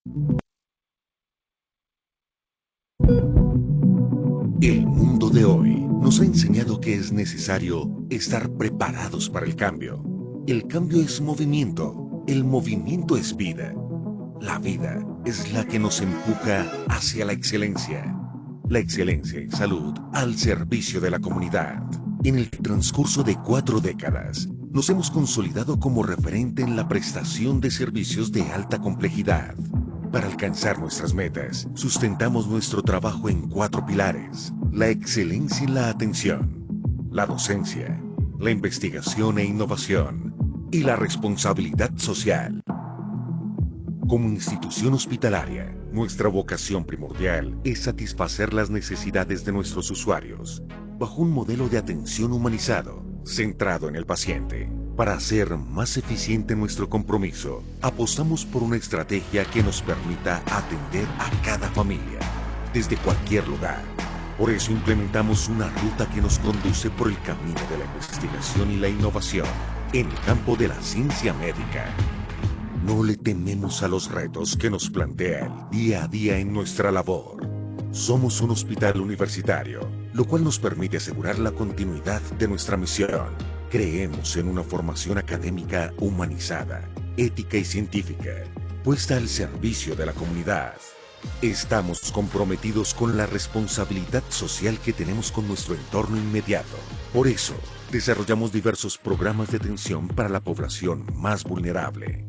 El mundo de hoy nos ha enseñado que es necesario estar preparados para el cambio. El cambio es movimiento, el movimiento es vida. La vida es la que nos empuja hacia la excelencia. La excelencia en salud al servicio de la comunidad. En el transcurso de 4 décadas, nos hemos consolidado como referente en la prestación de servicios de alta complejidad. Para alcanzar nuestras metas, sustentamos nuestro trabajo en 4 pilares: la excelencia en la atención, la docencia, la investigación e innovación y la responsabilidad social. Como institución hospitalaria, nuestra vocación primordial es satisfacer las necesidades de nuestros usuarios bajo un modelo de atención humanizado, centrado en el paciente. Para hacer más eficiente nuestro compromiso, apostamos por una estrategia que nos permita atender a cada familia, desde cualquier lugar. Por eso implementamos una ruta que nos conduce por el camino de la investigación y la innovación en el campo de la ciencia médica. No le tememos a los retos que nos plantea el día a día en nuestra labor. Somos un hospital universitario, lo cual nos permite asegurar la continuidad de nuestra misión. Creemos en una formación académica humanizada, ética y científica, puesta al servicio de la comunidad. Estamos comprometidos con la responsabilidad social que tenemos con nuestro entorno inmediato. Por eso, desarrollamos diversos programas de atención para la población más vulnerable.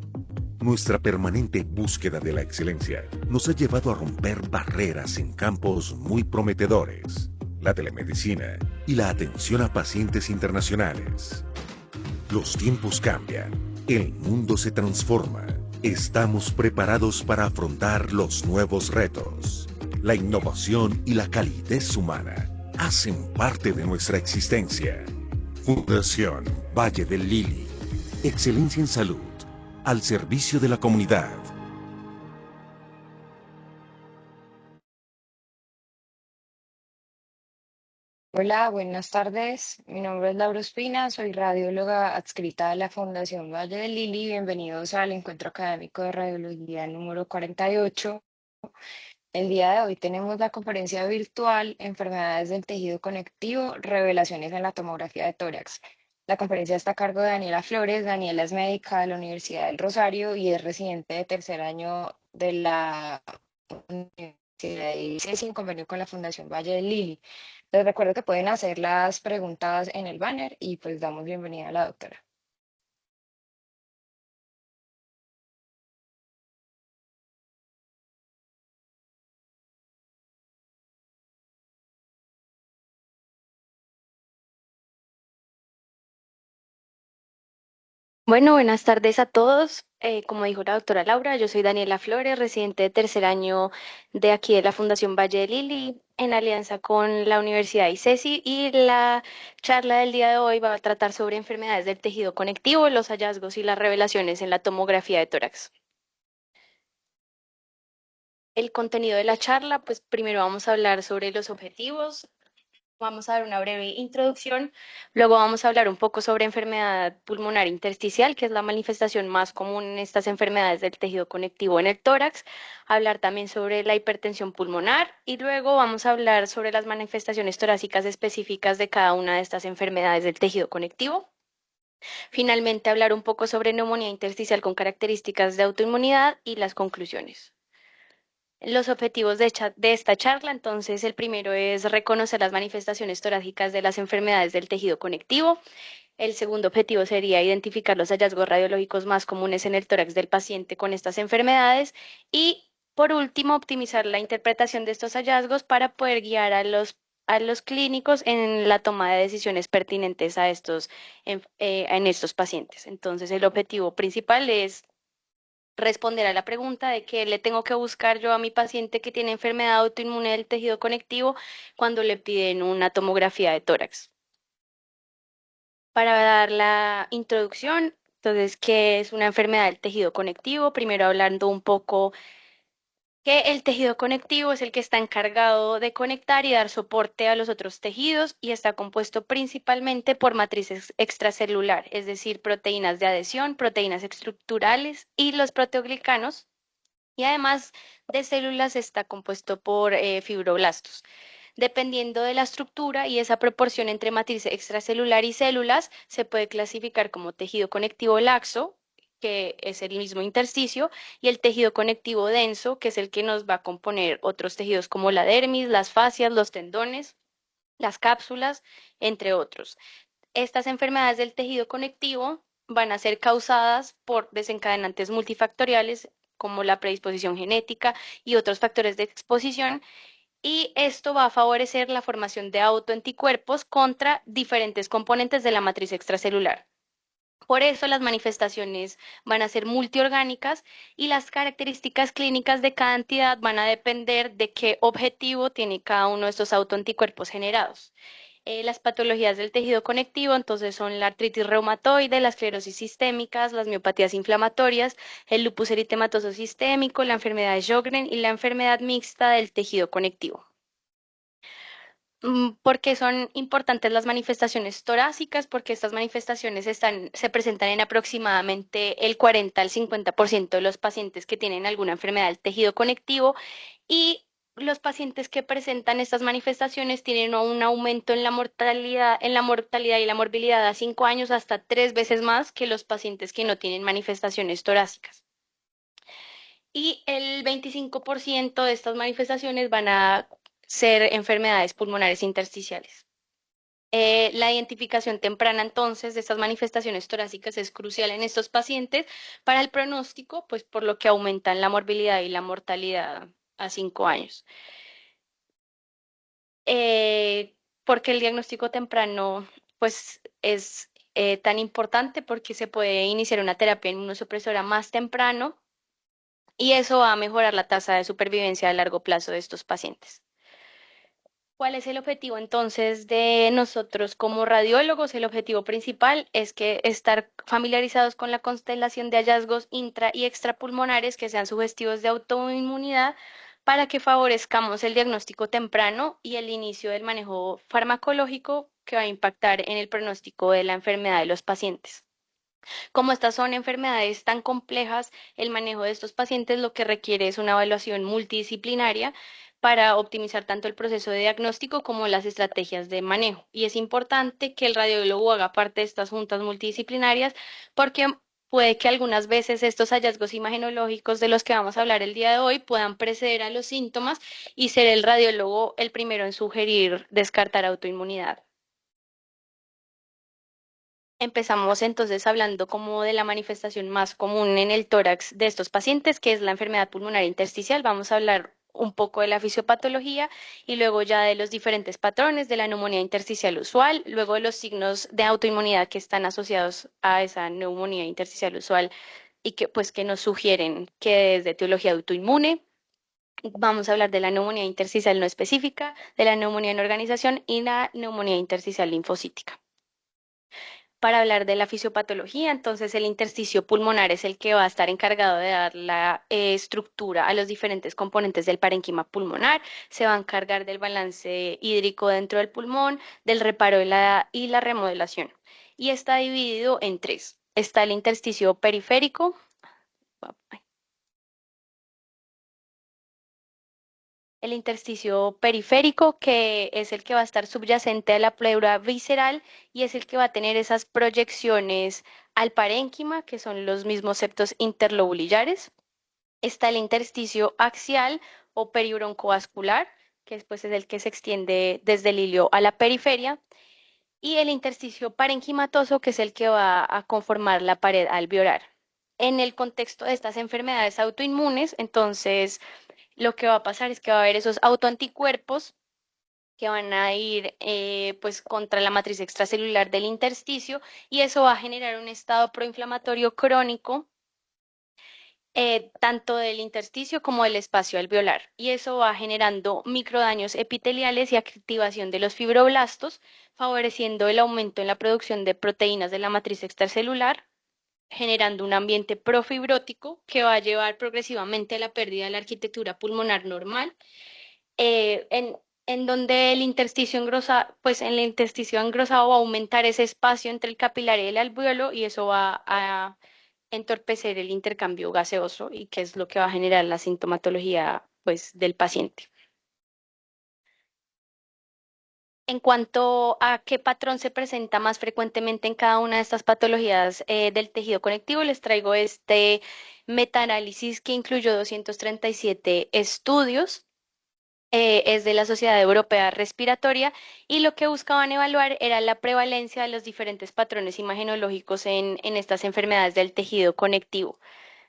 Nuestra permanente búsqueda de la excelencia nos ha llevado a romper barreras en campos muy prometedores: la telemedicina y la atención a pacientes internacionales. Los tiempos cambian, el mundo se transforma. Estamos preparados para afrontar los nuevos retos. La innovación y la calidez humana hacen parte de nuestra existencia. Fundación Valle del Lili. Excelencia en salud al servicio de la comunidad. Hola, buenas tardes. Mi nombre es Laura Espina, soy radióloga adscrita a la Fundación Valle del Lili. Bienvenidos al Encuentro Académico de Radiología número 48. El día de hoy tenemos la conferencia virtual Enfermedades del tejido conectivo, revelaciones en la tomografía de tórax. La conferencia está a cargo de Daniela Flores. Daniela es médica de la Universidad del Rosario y es residente de tercer año de la Universidad de ICESI en convenio con la Fundación Valle del Lili. Les recuerdo que pueden hacer las preguntas en el banner y pues damos bienvenida a la doctora. Bueno, buenas tardes a todos. Como dijo la doctora Laura, yo soy Daniela Flores, residente de tercer año de aquí de la Fundación Valle de Lili, en alianza con la Universidad ICESI, y la charla del día de hoy va a tratar sobre enfermedades del tejido conectivo, los hallazgos y las revelaciones en la tomografía de tórax. El contenido de la charla, pues primero vamos a hablar sobre los objetivos. Vamos a dar una breve introducción, luego vamos a hablar un poco sobre enfermedad pulmonar intersticial, que es la manifestación más común en estas enfermedades del tejido conectivo en el tórax, hablar también sobre la hipertensión pulmonar y luego vamos a hablar sobre las manifestaciones torácicas específicas de cada una de estas enfermedades del tejido conectivo. Finalmente, hablar un poco sobre neumonía intersticial con características de autoinmunidad y las conclusiones. Los objetivos de esta charla, entonces, el primero es reconocer las manifestaciones torácicas de las enfermedades del tejido conectivo. El segundo objetivo sería identificar los hallazgos radiológicos más comunes en el tórax del paciente con estas enfermedades. Y, por último, optimizar la interpretación de estos hallazgos para poder guiar a los clínicos en la toma de decisiones pertinentes a en estos pacientes. Entonces, el objetivo principal es responder a la pregunta de qué le tengo que buscar yo a mi paciente que tiene enfermedad autoinmune del tejido conectivo cuando le piden una tomografía de tórax. Para dar la introducción, entonces, ¿qué es una enfermedad del tejido conectivo? Primero hablando un poco que el tejido conectivo es el que está encargado de conectar y dar soporte a los otros tejidos y está compuesto principalmente por matrices extracelular, es decir, proteínas de adhesión, proteínas estructurales y los proteoglicanos, y además de células está compuesto por fibroblastos. Dependiendo de la estructura y esa proporción entre matriz extracelular y células, se puede clasificar como tejido conectivo laxo, que es el mismo intersticio, y el tejido conectivo denso, que es el que nos va a componer otros tejidos como la dermis, las fascias, los tendones, las cápsulas, entre otros. Estas enfermedades del tejido conectivo van a ser causadas por desencadenantes multifactoriales como la predisposición genética y otros factores de exposición, y esto va a favorecer la formación de autoanticuerpos contra diferentes componentes de la matriz extracelular. Por eso las manifestaciones van a ser multiorgánicas y las características clínicas de cada entidad van a depender de qué objetivo tiene cada uno de estos autoanticuerpos generados. Las patologías del tejido conectivo, entonces, son la artritis reumatoide, las esclerosis sistémicas, las miopatías inflamatorias, el lupus eritematoso sistémico, la enfermedad de Sjögren y la enfermedad mixta del tejido conectivo. ¿Por qué son importantes las manifestaciones torácicas? Porque estas manifestaciones se presentan en aproximadamente el 40 al 50% de los pacientes que tienen alguna enfermedad del tejido conectivo, y los pacientes que presentan estas manifestaciones tienen un aumento en la mortalidad y la morbilidad a 5 años hasta 3 veces más que los pacientes que no tienen manifestaciones torácicas. Y el 25% de estas manifestaciones van a ser enfermedades pulmonares intersticiales. La identificación temprana entonces de estas manifestaciones torácicas es crucial en estos pacientes para el pronóstico, pues por lo que aumentan la morbilidad y la mortalidad a 5 años. Porque el diagnóstico temprano pues es tan importante porque se puede iniciar una terapia inmunosupresora más temprano y eso va a mejorar la tasa de supervivencia a largo plazo de estos pacientes. ¿Cuál es el objetivo entonces de nosotros como radiólogos? El objetivo principal es que estar familiarizados con la constelación de hallazgos intra y extrapulmonares que sean sugestivos de autoinmunidad para que favorezcamos el diagnóstico temprano y el inicio del manejo farmacológico que va a impactar en el pronóstico de la enfermedad de los pacientes. Como estas son enfermedades tan complejas, el manejo de estos pacientes lo que requiere es una evaluación multidisciplinaria para optimizar tanto el proceso de diagnóstico como las estrategias de manejo. Y es importante que el radiólogo haga parte de estas juntas multidisciplinarias porque puede que algunas veces estos hallazgos imagenológicos de los que vamos a hablar el día de hoy puedan preceder a los síntomas y ser el radiólogo el primero en sugerir descartar autoinmunidad. Empezamos entonces hablando como de la manifestación más común en el tórax de estos pacientes, que es la enfermedad pulmonar intersticial. Vamos a hablar un poco de la fisiopatología y luego ya de los diferentes patrones de la neumonía intersticial usual, luego de los signos de autoinmunidad que están asociados a esa neumonía intersticial usual y que pues que nos sugieren que es de etiología autoinmune. Vamos a hablar de la neumonía intersticial no específica, de la neumonía en organización y la neumonía intersticial linfocítica. Para hablar de la fisiopatología, entonces el intersticio pulmonar es el que va a estar encargado de dar la estructura a los diferentes componentes del parénquima pulmonar, se va a encargar del balance hídrico dentro del pulmón, del reparo y la remodelación. Y está dividido en tres. Está el intersticio periférico. El intersticio periférico, que es el que va a estar subyacente a la pleura visceral y es el que va a tener esas proyecciones al parénquima, que son los mismos septos interlobulillares. Está el intersticio axial o peribroncovascular, que después es el que se extiende desde el ilio a la periferia, y el intersticio parenquimatoso, que es el que va a conformar la pared alveolar. En el contexto de estas enfermedades autoinmunes, entonces lo que va a pasar es que va a haber esos autoanticuerpos que van a ir pues contra la matriz extracelular del intersticio y eso va a generar un estado proinflamatorio crónico tanto del intersticio como del espacio alveolar, y eso va generando microdaños epiteliales y activación de los fibroblastos, favoreciendo el aumento en la producción de proteínas de la matriz extracelular, generando un ambiente profibrótico que va a llevar progresivamente a la pérdida de la arquitectura pulmonar normal, eh, en, en donde el intersticio engrosado, pues en el intersticio engrosado va a aumentar ese espacio entre el capilar y el alveolo y eso va a entorpecer el intercambio gaseoso y que es lo que va a generar la sintomatología pues, del paciente. En cuanto a qué patrón se presenta más frecuentemente en cada una de estas patologías del tejido conectivo, les traigo este metaanálisis que incluyó 237 estudios. Es de la Sociedad Europea Respiratoria y lo que buscaban evaluar era la prevalencia de los diferentes patrones imagenológicos en estas enfermedades del tejido conectivo.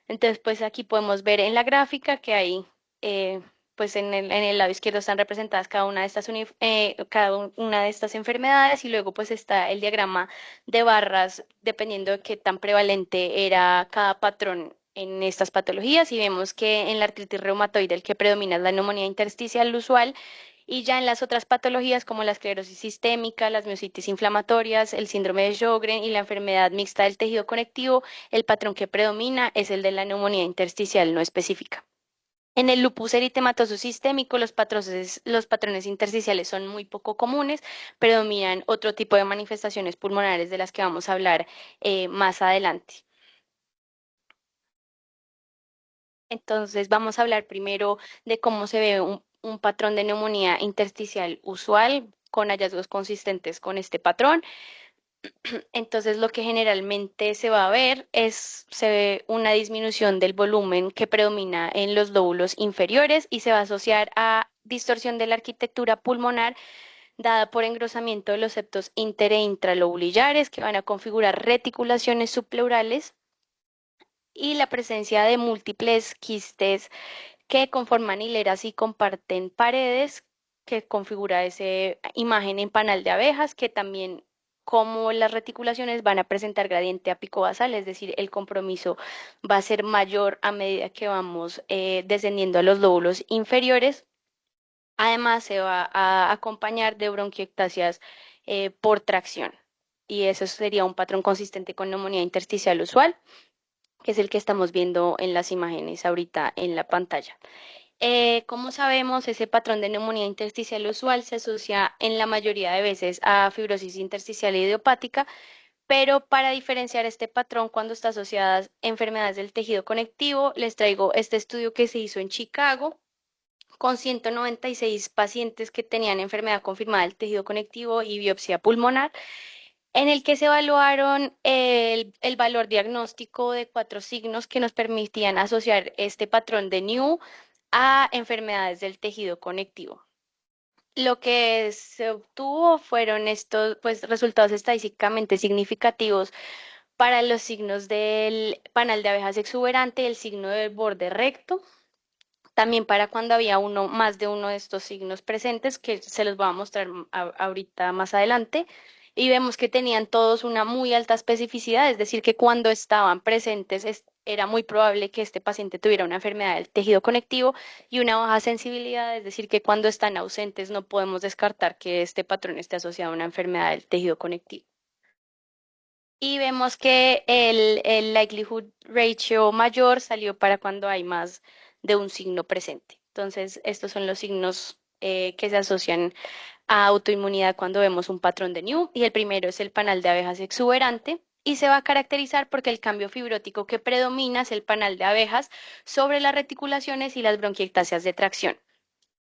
Entonces, pues aquí podemos ver en la gráfica que hay, eh, pues en el lado izquierdo están representadas cada una de estas, una de estas enfermedades y luego pues está el diagrama de barras dependiendo de qué tan prevalente era cada patrón en estas patologías y vemos que en la artritis reumatoide el que predomina es la neumonía intersticial usual y ya en las otras patologías como la esclerosis sistémica, las miositis inflamatorias, el síndrome de Sjögren y la enfermedad mixta del tejido conectivo, el patrón que predomina es el de la neumonía intersticial no específica. En el lupus eritematoso sistémico, los patrones intersticiales son muy poco comunes, predominan otro tipo de manifestaciones pulmonares de las que vamos a hablar más adelante. Entonces, vamos a hablar primero de cómo se ve un patrón de neumonía intersticial usual con hallazgos consistentes con este patrón. Entonces, lo que generalmente se va a ver se ve una disminución del volumen que predomina en los lóbulos inferiores y se va a asociar a distorsión de la arquitectura pulmonar dada por engrosamiento de los septos inter e intralobulillares que van a configurar reticulaciones subpleurales y la presencia de múltiples quistes que conforman hileras y comparten paredes, que configura esa imagen en panal de abejas, que también como las reticulaciones van a presentar gradiente apicobasal, es decir, el compromiso va a ser mayor a medida que vamos descendiendo a los lóbulos inferiores. Además, se va a acompañar de bronquiectasias por tracción. Y eso sería un patrón consistente con neumonía intersticial usual, que es el que estamos viendo en las imágenes ahorita en la pantalla. Como sabemos, ese patrón de neumonía intersticial usual se asocia en la mayoría de veces a fibrosis intersticial idiopática, pero para diferenciar este patrón cuando está asociada a enfermedades del tejido conectivo, les traigo este estudio que se hizo en Chicago con 196 pacientes que tenían enfermedad confirmada del tejido conectivo y biopsia pulmonar en el que se evaluaron el valor diagnóstico de 4 signos que nos permitían asociar este patrón de NEW a enfermedades del tejido conectivo. Lo que se obtuvo fueron estos pues, resultados estadísticamente significativos para los signos del panal de abejas exuberante y el signo del borde recto. También para cuando había más de uno de estos signos presentes, que se los voy a mostrar ahorita más adelante. Y vemos que tenían todos una muy alta especificidad, es decir, que cuando estaban presentes era muy probable que este paciente tuviera una enfermedad del tejido conectivo y una baja sensibilidad, es decir, que cuando están ausentes no podemos descartar que este patrón esté asociado a una enfermedad del tejido conectivo. Y vemos que el likelihood ratio mayor salió para cuando hay más de un signo presente. Entonces, estos son los signos que se asocian a autoinmunidad cuando vemos un patrón de NEW y el primero es el panal de abejas exuberante y se va a caracterizar porque el cambio fibrótico que predomina es el panal de abejas sobre las reticulaciones y las bronquiectasias de tracción.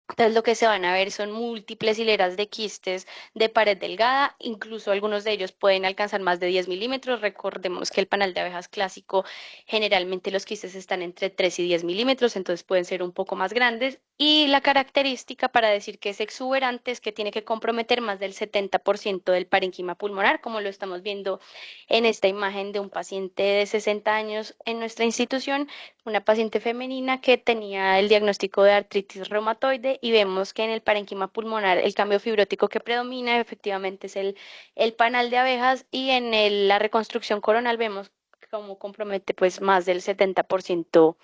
Entonces lo que se van a ver son múltiples hileras de quistes de pared delgada, incluso algunos de ellos pueden alcanzar más de 10 milímetros. Recordemos que el panal de abejas clásico, generalmente los quistes están entre 3 y 10 milímetros, entonces pueden ser un poco más grandes. Y la característica para decir que es exuberante es que tiene que comprometer más del 70% del parénquima pulmonar, como lo estamos viendo en esta imagen de un paciente de 60 años en nuestra institución, una paciente femenina que tenía el diagnóstico de artritis reumatoide y vemos que en el parénquima pulmonar el cambio fibrótico que predomina efectivamente es el panal de abejas y en la reconstrucción coronal vemos cómo compromete pues más del 70%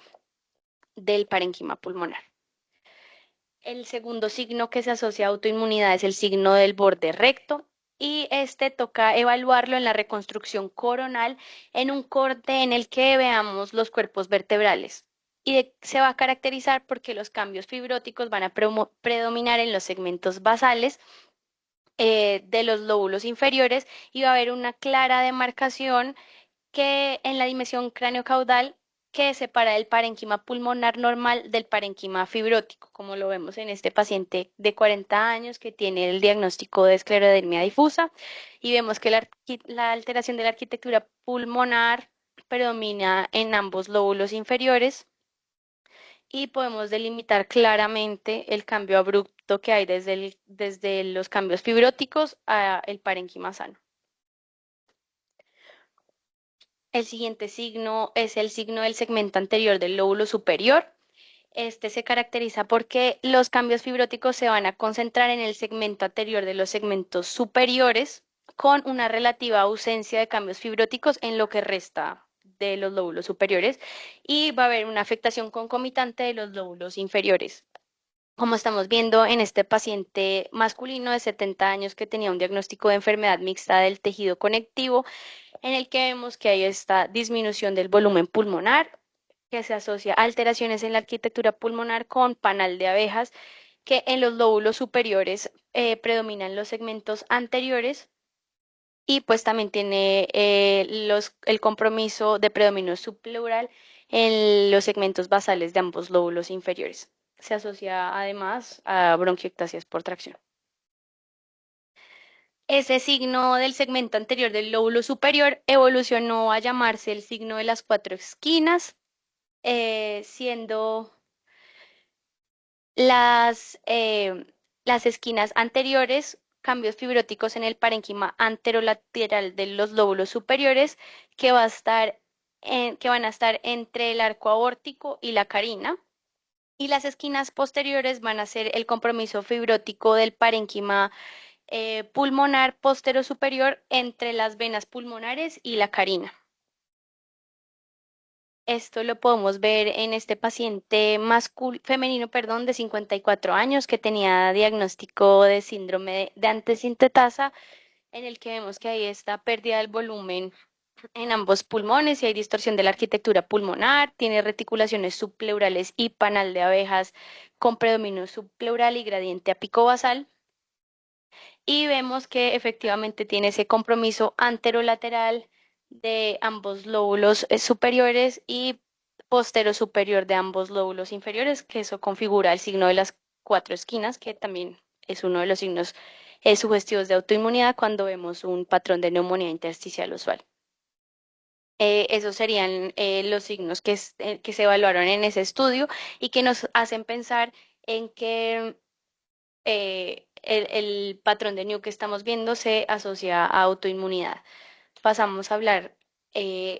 del parénquima pulmonar. El segundo signo que se asocia a autoinmunidad es el signo del borde recto y este toca evaluarlo en la reconstrucción coronal en un corte en el que veamos los cuerpos vertebrales. Y se va a caracterizar porque los cambios fibróticos van a predominar en los segmentos basales de los lóbulos inferiores y va a haber una clara demarcación que en la dimensión craneocaudal que separa el parénquima pulmonar normal del parénquima fibrótico, como lo vemos en este paciente de 40 años que tiene el diagnóstico de esclerodermia difusa, y vemos que la alteración de la arquitectura pulmonar predomina en ambos lóbulos inferiores y podemos delimitar claramente el cambio abrupto que hay desde los cambios fibróticos a el parénquima sano. El siguiente signo es el signo del segmento anterior del lóbulo superior. Este se caracteriza porque los cambios fibróticos se van a concentrar en el segmento anterior de los segmentos superiores, con una relativa ausencia de cambios fibróticos en lo que resta de los lóbulos superiores, y va a haber una afectación concomitante de los lóbulos inferiores. Como estamos viendo en este paciente masculino de 70 años que tenía un diagnóstico de enfermedad mixta del tejido conectivo, en el que vemos que hay esta disminución del volumen pulmonar, que se asocia a alteraciones en la arquitectura pulmonar con panal de abejas, que en los lóbulos superiores predominan los segmentos anteriores, y pues también tiene el compromiso de predominio subpleural en los segmentos basales de ambos lóbulos inferiores. Se asocia además a bronquiectasias por tracción. Ese signo del segmento anterior del lóbulo superior evolucionó a llamarse el signo de las cuatro esquinas, siendo las esquinas anteriores cambios fibróticos en el parénquima anterolateral de los lóbulos superiores, que van a estar entre el arco aórtico y la carina. Y las esquinas posteriores van a ser el compromiso fibrótico del parénquima pulmonar postero superior entre las venas pulmonares y la carina. Esto lo podemos ver en este paciente femenino, perdón, de 54 años que tenía diagnóstico de síndrome de antesintetasa, en el que vemos que hay esta pérdida del volumen en ambos pulmones y hay distorsión de la arquitectura pulmonar, tiene reticulaciones subpleurales y panal de abejas con predominio subpleural y gradiente apicobasal. Y vemos que efectivamente tiene ese compromiso anterolateral de ambos lóbulos superiores y postero superior de ambos lóbulos inferiores, que eso configura el signo de las cuatro esquinas, que también es uno de los signos sugestivos de autoinmunidad cuando vemos un patrón de neumonía intersticial usual. Esos serían los signos que se evaluaron en ese estudio y que nos hacen pensar en que el patrón de New que estamos viendo se asocia a autoinmunidad. Pasamos a hablar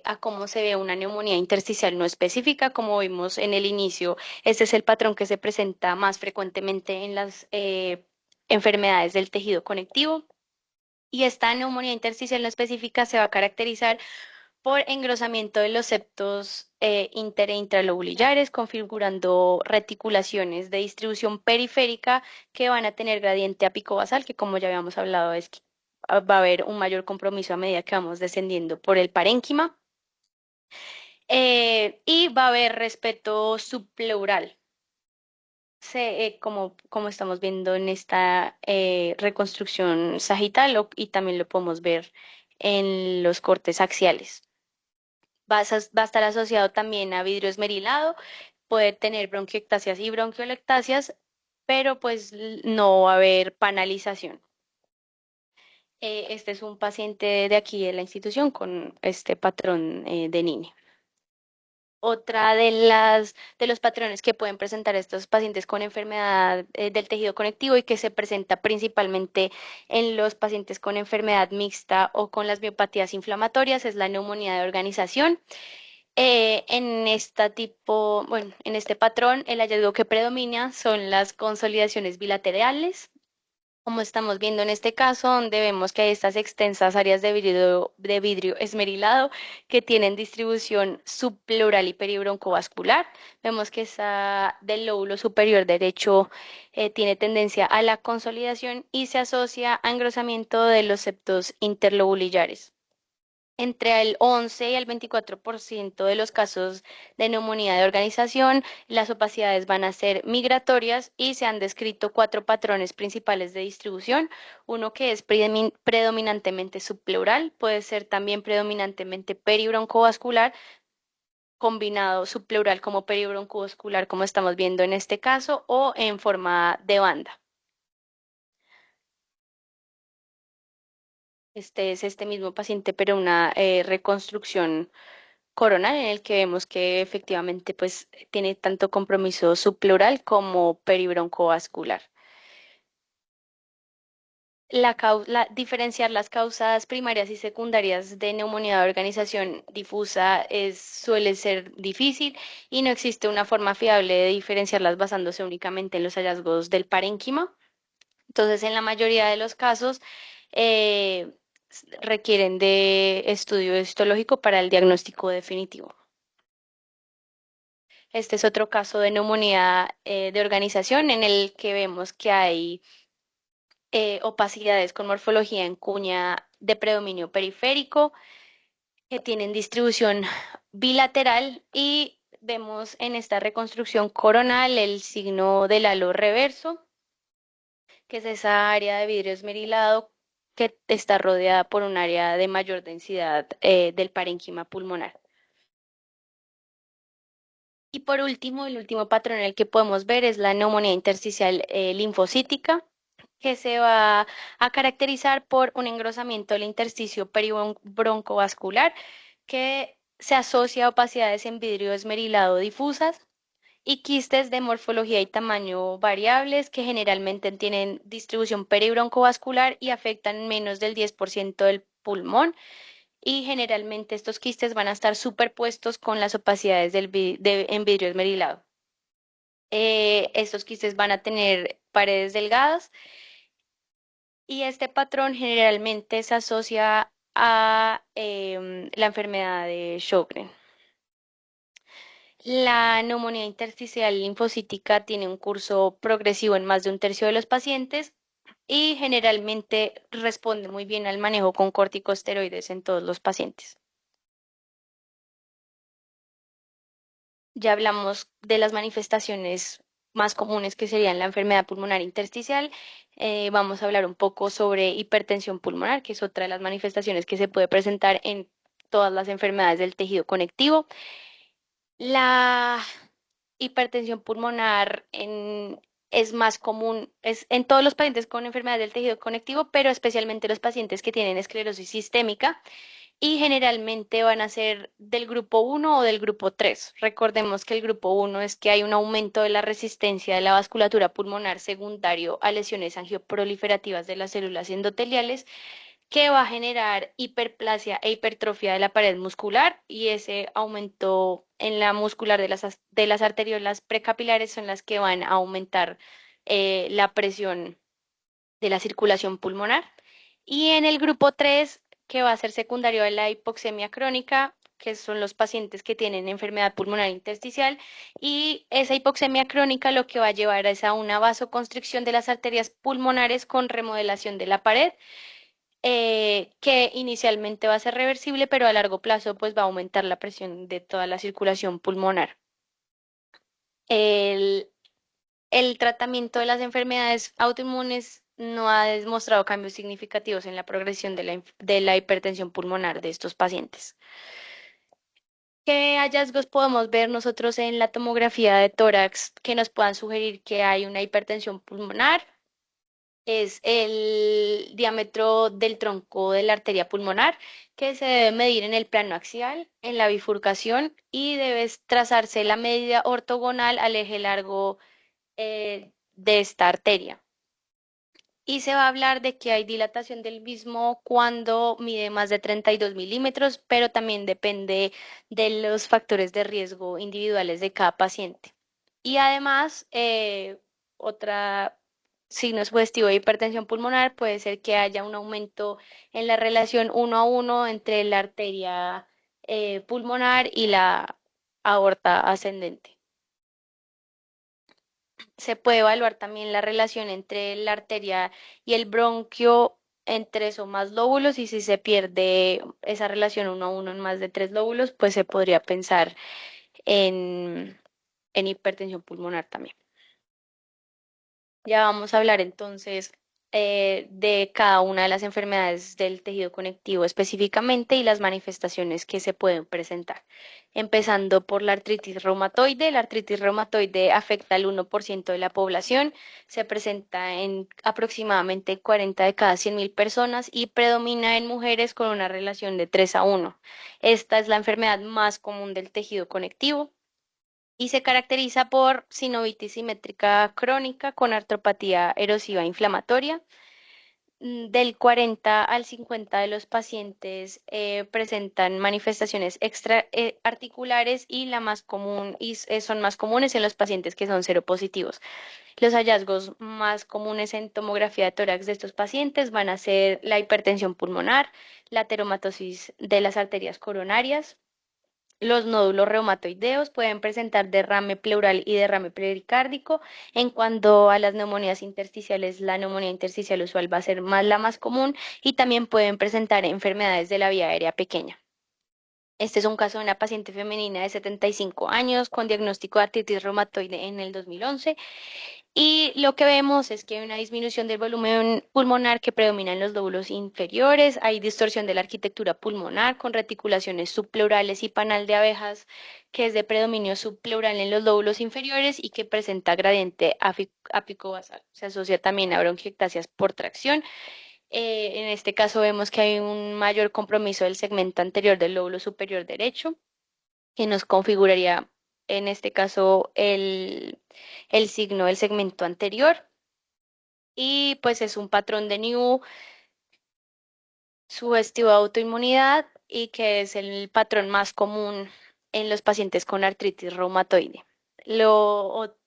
a cómo se ve una neumonía intersticial no específica. Como vimos en el inicio, este es el patrón que se presenta más frecuentemente en las enfermedades del tejido conectivo. Y esta neumonía intersticial no específica se va a caracterizar por engrosamiento de los septos inter e intralobulillares, configurando reticulaciones de distribución periférica que van a tener gradiente apicobasal, que como ya habíamos hablado es que va a haber un mayor compromiso a medida que vamos descendiendo por el parénquima. Y va a haber respeto subpleural, como estamos viendo en esta reconstrucción sagital, y también lo podemos ver en los cortes axiales. Va a estar asociado también a vidrio esmerilado, puede tener bronquiectasias y bronquiolectasias, pero pues no va a haber panalización. Este es un paciente de aquí de la institución con este patrón de NINE. Otra de los patrones que pueden presentar estos pacientes con enfermedad del tejido conectivo y que se presenta principalmente en los pacientes con enfermedad mixta o con las miopatías inflamatorias es la neumonía de organización. En en este patrón, el hallazgo que predomina son las consolidaciones bilaterales, como estamos viendo en este caso, donde vemos que hay estas extensas áreas de vidrio esmerilado que tienen distribución subpleural y peribroncovascular. Vemos que esa del lóbulo superior derecho tiene tendencia a la consolidación y se asocia a engrosamiento de los septos interlobulillares. Entre el 11 y el 24% de los casos de neumonía de organización, las opacidades van a ser migratorias y se han descrito cuatro patrones principales de distribución. Uno que es predominantemente subpleural, puede ser también predominantemente peribroncovascular, combinado subpleural como peribroncovascular, como estamos viendo en este caso, o en forma de banda. Este es este mismo paciente, pero una reconstrucción coronal en el que vemos que efectivamente pues tiene tanto compromiso subpleural como peribroncovascular. Diferenciar las causas primarias y secundarias de neumonía de organización difusa suele ser difícil y no existe una forma fiable de diferenciarlas basándose únicamente en los hallazgos del parénquima. Entonces, en la mayoría de los casos, eh, requieren de estudio histológico para el diagnóstico definitivo. Este es otro caso de neumonía de organización en el que vemos que hay opacidades con morfología en cuña de predominio periférico que tienen distribución bilateral y vemos en esta reconstrucción coronal el signo del halo reverso, que es esa área de vidrio esmerilado que está rodeada por un área de mayor densidad del parénquima pulmonar. Y por último, el último patrón en el que podemos ver es la neumonía intersticial linfocítica, que se va a caracterizar por un engrosamiento del intersticio peribroncovascular que se asocia a opacidades en vidrio esmerilado difusas y quistes de morfología y tamaño variables que generalmente tienen distribución peribroncovascular y afectan menos del 10% del pulmón y generalmente estos quistes van a estar superpuestos con las opacidades en vidrio esmerilado. Estos quistes van a tener paredes delgadas y este patrón generalmente se asocia a la enfermedad de Sjögren. La neumonía intersticial linfocítica tiene un curso progresivo en más de un tercio de los pacientes y generalmente responde muy bien al manejo con corticosteroides en todos los pacientes. Ya hablamos de las manifestaciones más comunes que serían la enfermedad pulmonar intersticial. Vamos a hablar un poco sobre hipertensión pulmonar, que es otra de las manifestaciones que se puede presentar en todas las enfermedades del tejido conectivo. La hipertensión pulmonar es más común, es en todos los pacientes con enfermedades del tejido conectivo, pero especialmente los pacientes que tienen esclerosis sistémica y generalmente van a ser del grupo 1 o del grupo 3. Recordemos que el grupo 1 es que hay un aumento de la resistencia de la vasculatura pulmonar secundario a lesiones angioproliferativas de las células endoteliales que va a generar hiperplasia e hipertrofia de la pared muscular y ese aumento en la muscular de las arteriolas precapilares son las que van a aumentar la presión de la circulación pulmonar. Y en el grupo 3 que va a ser secundario a la hipoxemia crónica, que son los pacientes que tienen enfermedad pulmonar intersticial, y esa hipoxemia crónica lo que va a llevar es a una vasoconstricción de las arterias pulmonares con remodelación de la pared, que inicialmente va a ser reversible, pero a largo plazo pues va a aumentar la presión de toda la circulación pulmonar. El, el tratamiento de las enfermedades autoinmunes no ha demostrado cambios significativos en la progresión de la hipertensión pulmonar de estos pacientes. ¿Qué hallazgos podemos ver nosotros en la tomografía de tórax que nos puedan sugerir que hay una hipertensión pulmonar? Es el diámetro del tronco de la arteria pulmonar, que se debe medir en el plano axial, en la bifurcación, y debe trazarse la medida ortogonal al eje largo de esta arteria. Y se va a hablar de que hay dilatación del mismo cuando mide más de 32 milímetros, pero también depende de los factores de riesgo individuales de cada paciente. Y además, otra signo sugestivo de hipertensión pulmonar puede ser que haya un aumento en la relación 1 a 1 entre la arteria pulmonar y la aorta ascendente. Se puede evaluar también la relación entre la arteria y el bronquio en 3 o más lóbulos, y si se pierde esa relación 1 a 1 en más de 3 lóbulos, pues se podría pensar en, en hipertensión pulmonar también. Ya vamos a hablar entonces de cada una de las enfermedades del tejido conectivo específicamente y las manifestaciones que se pueden presentar. Empezando por la artritis reumatoide. La artritis reumatoide afecta al 1% de la población, se presenta en aproximadamente 40 de cada 100.000 personas y predomina en mujeres con una relación de 3 a 1. Esta es la enfermedad más común del tejido conectivo y se caracteriza por sinovitis simétrica crónica con artropatía erosiva inflamatoria. Del 40 al 50 de los pacientes presentan manifestaciones extraarticulares y la más común son más comunes en los pacientes que son seropositivos. Los hallazgos más comunes en tomografía de tórax de estos pacientes van a ser la hipertensión pulmonar, la ateromatosis de las arterias coronarias. Los nódulos reumatoideos pueden presentar derrame pleural y derrame pericárdico. En cuanto a las neumonías intersticiales, la neumonía intersticial usual va a ser la más común, y también pueden presentar enfermedades de la vía aérea pequeña. Este es un caso de una paciente femenina de 75 años con diagnóstico de artritis reumatoide en el 2011. Y lo que vemos es que hay una disminución del volumen pulmonar que predomina en los lóbulos inferiores, hay distorsión de la arquitectura pulmonar con reticulaciones subpleurales y panal de abejas, que es de predominio subpleural en los lóbulos inferiores y que presenta gradiente apicobasal. Se asocia también a bronquiectasias por tracción. En este caso vemos que hay un mayor compromiso del segmento anterior del lóbulo superior derecho, que nos configuraría en este caso el signo del segmento anterior, y pues es un patrón de New sugestivo de autoinmunidad y que es el patrón más común en los pacientes con artritis reumatoide.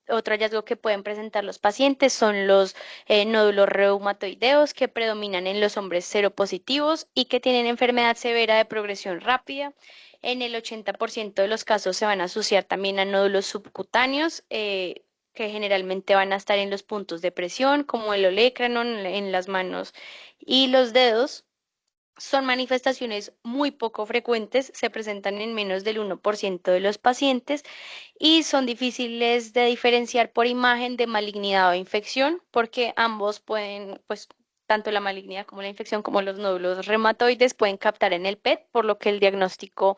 Otro hallazgo que pueden presentar los pacientes son los nódulos reumatoideos, que predominan en los hombres seropositivos y que tienen enfermedad severa de progresión rápida. En el 80% de los casos se van a asociar también a nódulos subcutáneos, que generalmente van a estar en los puntos de presión, como el olecranon, en las manos y los dedos. Son manifestaciones muy poco frecuentes, se presentan en menos del 1% de los pacientes y son difíciles de diferenciar por imagen de malignidad o infección, porque ambos pueden, pues, tanto la malignidad como la infección, como los nódulos reumatoides, pueden captar en el PET, por lo que el diagnóstico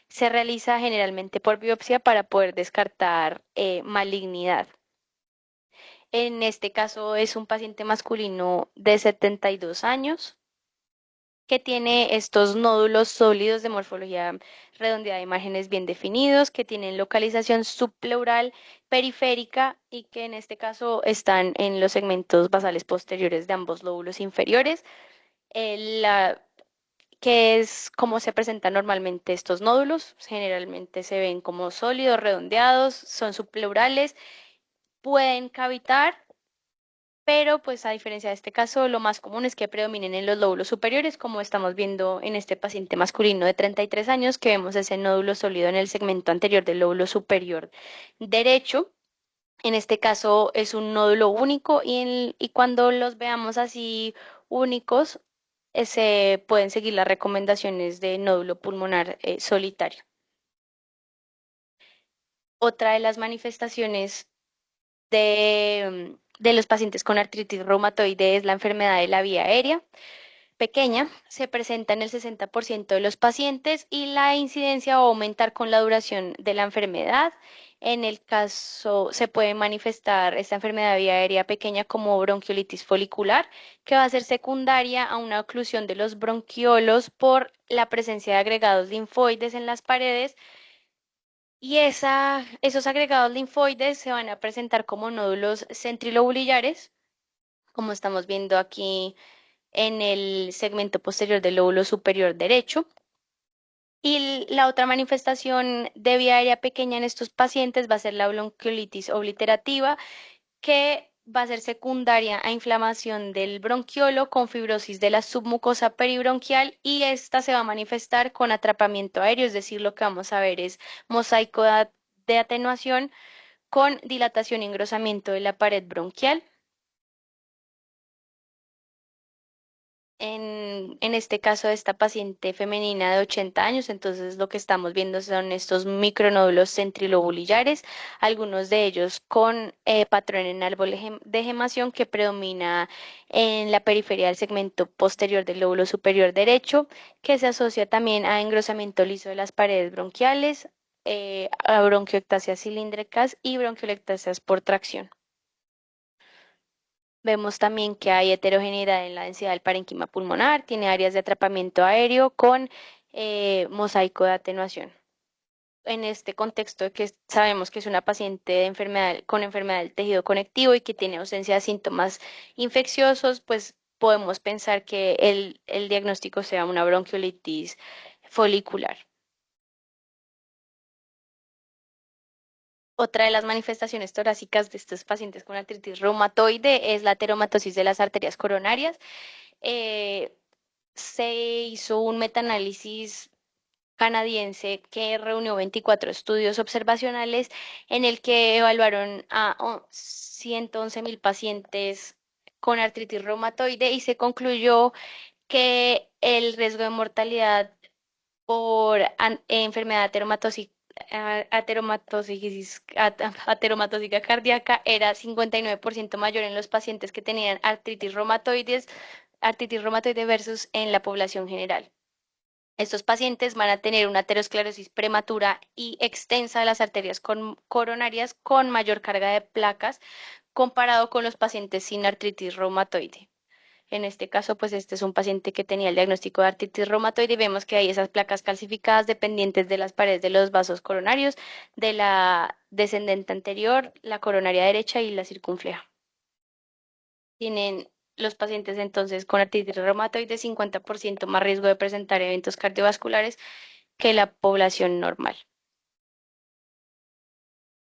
se realiza generalmente por biopsia para poder descartar malignidad. En este caso es un paciente masculino de 72 años que tiene estos nódulos sólidos de morfología redondeada y márgenes bien definidos, que tienen localización subpleural periférica y que en este caso están en los segmentos basales posteriores de ambos lóbulos inferiores. Que es como se presentan normalmente estos nódulos. Generalmente se ven como sólidos, redondeados, son subpleurales, pueden cavitar, pero pues a diferencia de este caso, lo más común es que predominen en los lóbulos superiores, como estamos viendo en este paciente masculino de 33 años, que vemos ese nódulo sólido en el segmento anterior del lóbulo superior derecho. En este caso es un nódulo único, y cuando los veamos así únicos, se pueden seguir las recomendaciones de nódulo pulmonar solitario. Otra de las manifestaciones de los pacientes con artritis reumatoide es la enfermedad de la vía aérea pequeña. Se presenta en el 60% de los pacientes y la incidencia va a aumentar con la duración de la enfermedad. En el caso, se puede manifestar esta enfermedad de vía aérea pequeña como bronquiolitis folicular, que va a ser secundaria a una oclusión de los bronquiolos por la presencia de agregados linfoides en las paredes, y esos agregados linfoides se van a presentar como nódulos centrilobulillares, como estamos viendo aquí en el segmento posterior del lóbulo superior derecho. Y la otra manifestación de vía aérea pequeña en estos pacientes va a ser la bronquiolitis obliterativa, que va a ser secundaria a inflamación del bronquiolo con fibrosis de la submucosa peribronquial, y esta se va a manifestar con atrapamiento aéreo, es decir, lo que vamos a ver es mosaico de atenuación con dilatación y engrosamiento de la pared bronquial. en este caso de esta paciente femenina de 80 años, entonces lo que estamos viendo son estos micronódulos centrilobulillares, algunos de ellos con patrón en árbol de gemación que predomina en la periferia del segmento posterior del lóbulo superior derecho, que se asocia también a engrosamiento liso de las paredes bronquiales, a bronquiectasias cilíndricas y bronquiolectasias por tracción. Vemos también que hay heterogeneidad en la densidad del parénquima pulmonar, tiene áreas de atrapamiento aéreo con mosaico de atenuación. En este contexto de que sabemos que es una paciente de con enfermedad del tejido conectivo y que tiene ausencia de síntomas infecciosos, pues podemos pensar que el diagnóstico sea una bronquiolitis folicular. Otra de las manifestaciones torácicas de estos pacientes con artritis reumatoide es la ateromatosis de las arterias coronarias. Eh, Se hizo un metaanálisis canadiense que reunió 24 estudios observacionales en el que evaluaron a 111.000 pacientes con artritis reumatoide y se concluyó que el riesgo de mortalidad por enfermedad ateromatósica cardíaca era 59% mayor en los pacientes que tenían artritis reumatoide versus en la población general. Estos pacientes van a tener una aterosclerosis prematura y extensa de las arterias coronarias con mayor carga de placas comparado con los pacientes sin artritis reumatoide. En este caso, pues este es un paciente que tenía el diagnóstico de artritis reumatoide y vemos que hay esas placas calcificadas dependientes de las paredes de los vasos coronarios, de la descendente anterior, la coronaria derecha y la circunfleja. Tienen los pacientes entonces con artritis reumatoide 50% más riesgo de presentar eventos cardiovasculares que la población normal.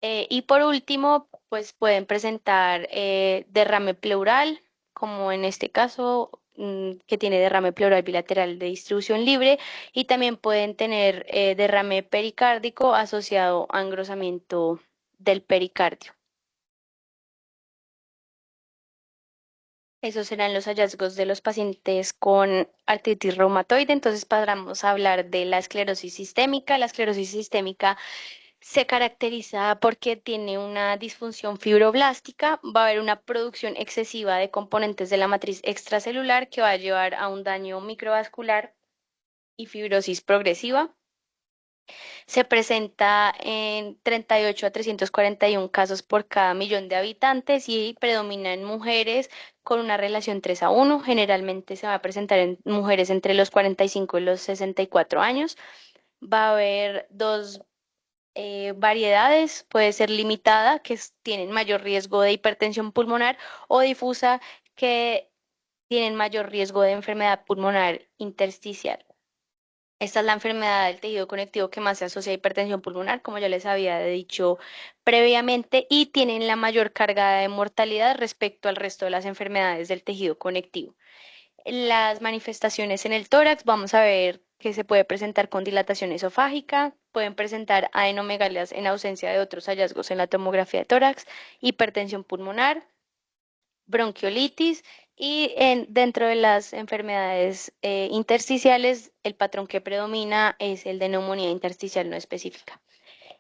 Y por último, pues pueden presentar derrame pleural, como en este caso, que tiene derrame pleural bilateral de distribución libre, y también pueden tener derrame pericárdico asociado a engrosamiento del pericardio. Esos serán los hallazgos de los pacientes con artritis reumatoide. Entonces pasamos a hablar de la esclerosis sistémica. La esclerosis sistémica se caracteriza porque tiene una disfunción fibroblástica, va a haber una producción excesiva de componentes de la matriz extracelular que va a llevar a un daño microvascular y fibrosis progresiva. Se presenta en 38 a 341 casos por cada millón de habitantes y predomina en mujeres con una relación 3:1. Generalmente se va a presentar en mujeres entre los 45 y los 64 años. Va a haber dos variedades, puede ser limitada, que tienen mayor riesgo de hipertensión pulmonar, o difusa, que tienen mayor riesgo de enfermedad pulmonar intersticial. Esta es la enfermedad del tejido conectivo que más se asocia a hipertensión pulmonar, como ya les había dicho previamente, y tienen la mayor carga de mortalidad respecto al resto de las enfermedades del tejido conectivo. Las manifestaciones en el tórax, vamos a ver que se puede presentar con dilatación esofágica, pueden presentar adenomegalias en ausencia de otros hallazgos en la tomografía de tórax, hipertensión pulmonar, bronquiolitis y dentro de las enfermedades intersticiales, el patrón que predomina es el de neumonía intersticial no específica.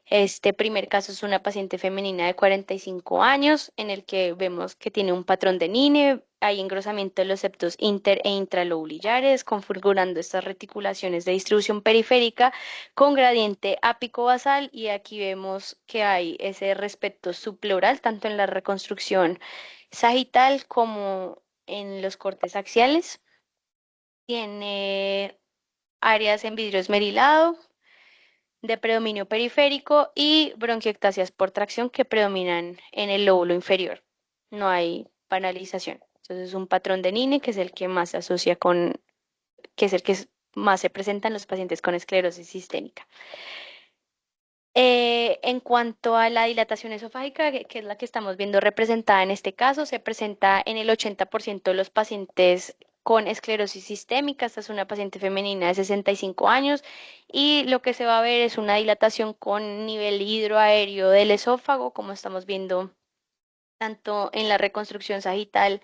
Este primer caso es una paciente femenina de 45 años en el que vemos que tiene un patrón de NINE, hay engrosamiento de los septos inter e intralobulillares, configurando estas reticulaciones de distribución periférica con gradiente ápico-basal y aquí vemos que hay ese respeto subpleural tanto en la reconstrucción sagital como en los cortes axiales. Tiene áreas en vidrio esmerilado de predominio periférico y bronquiectasias por tracción que predominan en el lóbulo inferior. No hay panalización. Entonces es un patrón de NINE que es el que más se asocia con, que es el que más se presenta en los pacientes con esclerosis sistémica. En cuanto a la dilatación esofágica, que es la que estamos viendo representada en este caso, se presenta en el 80% de los pacientes con esclerosis sistémica. Esta es una paciente femenina de 65 años y lo que se va a ver es una dilatación con nivel hidroaéreo del esófago, como estamos viendo tanto en la reconstrucción sagital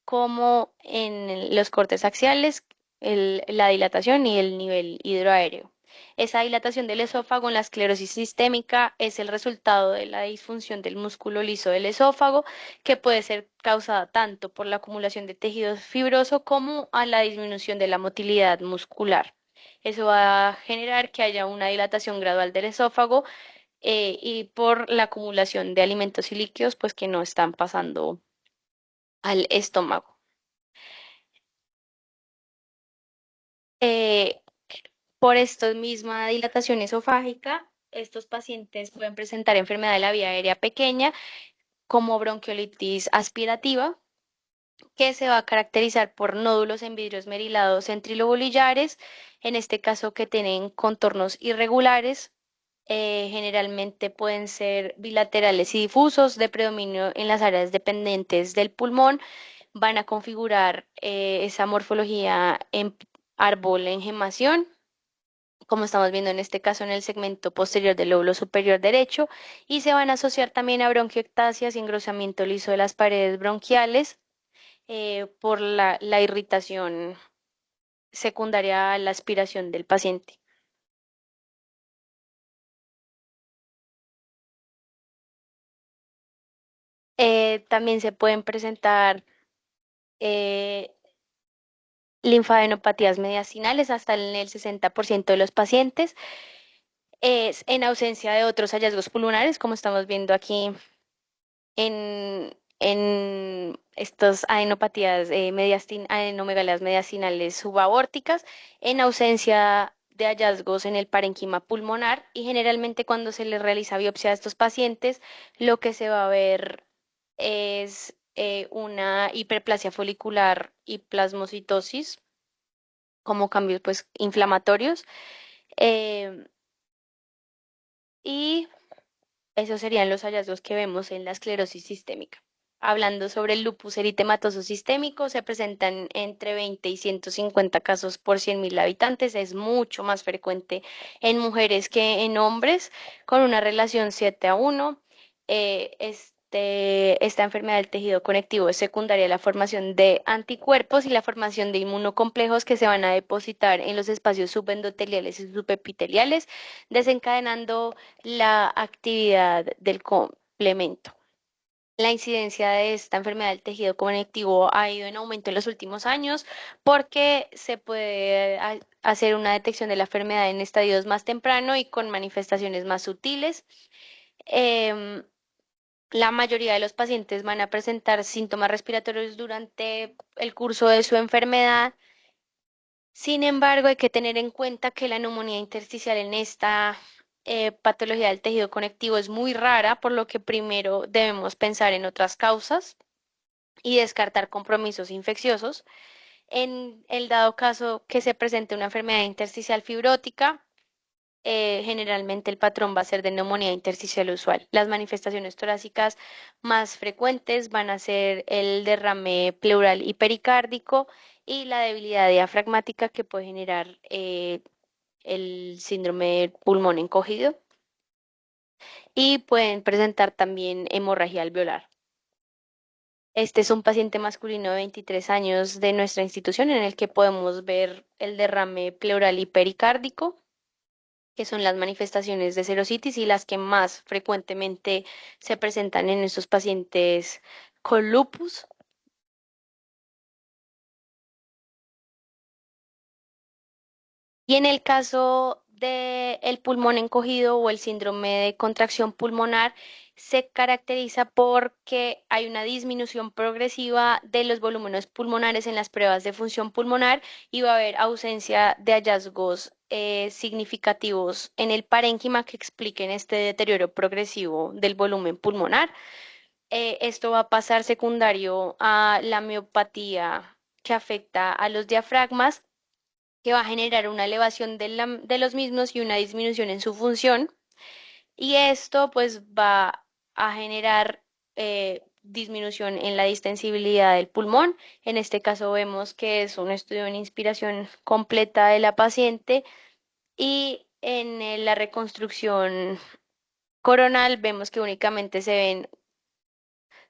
como en los cortes axiales, la dilatación y el nivel hidroaéreo. Esa dilatación del esófago en la esclerosis sistémica es el resultado de la disfunción del músculo liso del esófago, que puede ser causada tanto por la acumulación de tejido fibroso como a la disminución de la motilidad muscular. Eso va a generar que haya una dilatación gradual del esófago, y por la acumulación de alimentos y líquidos, pues que no están pasando al estómago. Eh, por esta misma dilatación esofágica, estos pacientes pueden presentar enfermedad de la vía aérea pequeña como bronquiolitis aspirativa, que se va a caracterizar por nódulos en vidrios merilados centrilobolillares, en este caso que tienen contornos irregulares. Generalmente pueden ser bilaterales y difusos, de predominio en las áreas dependientes del pulmón. Van a configurar esa morfología en árbol en gemación, como estamos viendo en este caso en el segmento posterior del lóbulo superior derecho, y se van a asociar también a bronquiectasias y engrosamiento liso de las paredes bronquiales, por la irritación secundaria a la aspiración del paciente. También se pueden presentar eh, linfadenopatías mediastinales hasta en el 60% de los pacientes, es en ausencia de otros hallazgos pulmonares, como estamos viendo aquí en estas adenopatías, adenomegalias mediastinales subaórticas, en ausencia de hallazgos en el parenquima pulmonar, y generalmente cuando se les realiza biopsia a estos pacientes, lo que se va a ver es una hiperplasia folicular y plasmocitosis como cambios pues inflamatorios, eh, y esos serían los hallazgos que vemos en la esclerosis sistémica. Hablando sobre el lupus eritematoso sistémico, se presentan entre 20 y 150 casos por 100.000 habitantes. Es mucho más frecuente en mujeres que en hombres, con una relación 7:1. Esta enfermedad del tejido conectivo es secundaria a la formación de anticuerpos y la formación de inmunocomplejos que se van a depositar en los espacios subendoteliales y subepiteliales, desencadenando la actividad del complemento. La incidencia de esta enfermedad del tejido conectivo ha ido en aumento en los últimos años porque se puede hacer una detección de la enfermedad en estadios más temprano y con manifestaciones más sutiles. Em, la mayoría de los pacientes van a presentar síntomas respiratorios durante el curso de su enfermedad. Sin embargo, hay que tener en cuenta que la neumonía intersticial en esta patología del tejido conectivo es muy rara, por lo que primero debemos pensar en otras causas y descartar compromisos infecciosos. En el dado caso que se presente una enfermedad intersticial fibrótica, generalmente el patrón va a ser de neumonía intersticial usual. Las manifestaciones torácicas más frecuentes van a ser el derrame pleural y pericárdico y la debilidad diafragmática que puede generar el síndrome del pulmón encogido, y pueden presentar también hemorragia alveolar. Este es un paciente masculino de 23 años de nuestra institución en el que podemos ver el derrame pleural y pericárdico, que son las manifestaciones de serositis y las que más frecuentemente se presentan en estos pacientes con lupus. Y en el caso del pulmón encogido o el síndrome de contracción pulmonar, se caracteriza porque hay una disminución progresiva de los volúmenes pulmonares en las pruebas de función pulmonar, y va a haber ausencia de hallazgos significativos en el parénquima que expliquen este deterioro progresivo del volumen pulmonar. Esto va a pasar secundario a la miopatía que afecta a los diafragmas, que va a generar una elevación de los mismos y una disminución en su función. Y esto pues va a generar disminución en la distensibilidad del pulmón. En este caso vemos que es un estudio en inspiración completa de la paciente, y en la reconstrucción coronal vemos que únicamente se ven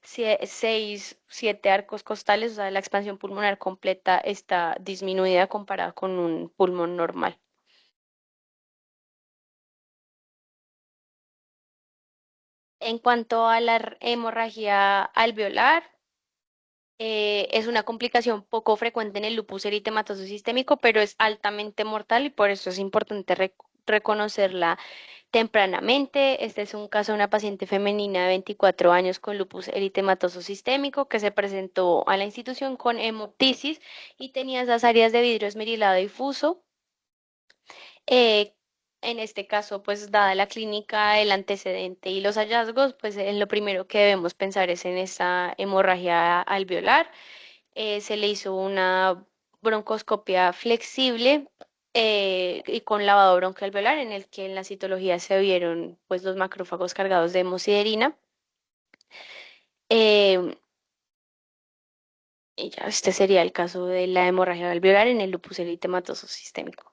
6, 7 arcos costales, o sea, la expansión pulmonar completa está disminuida comparada con un pulmón normal. En cuanto a la hemorragia alveolar, es una complicación poco frecuente en el lupus eritematoso sistémico, pero es altamente mortal y por eso es importante reconocerla tempranamente. Este es un caso de una paciente femenina de 24 años con lupus eritematoso sistémico que se presentó a la institución con hemoptisis y tenía esas áreas de vidrio esmerilado difuso. Eh, en este caso, pues dada la clínica, el antecedente y los hallazgos, pues en lo primero que debemos pensar es en esa hemorragia alveolar. Se le hizo una broncoscopia flexible y con lavado broncoalveolar en el que en la citología se vieron pues los macrófagos cargados de hemosiderina. Eh, y ya este sería el caso de la hemorragia alveolar en el lupus eritematoso sistémico.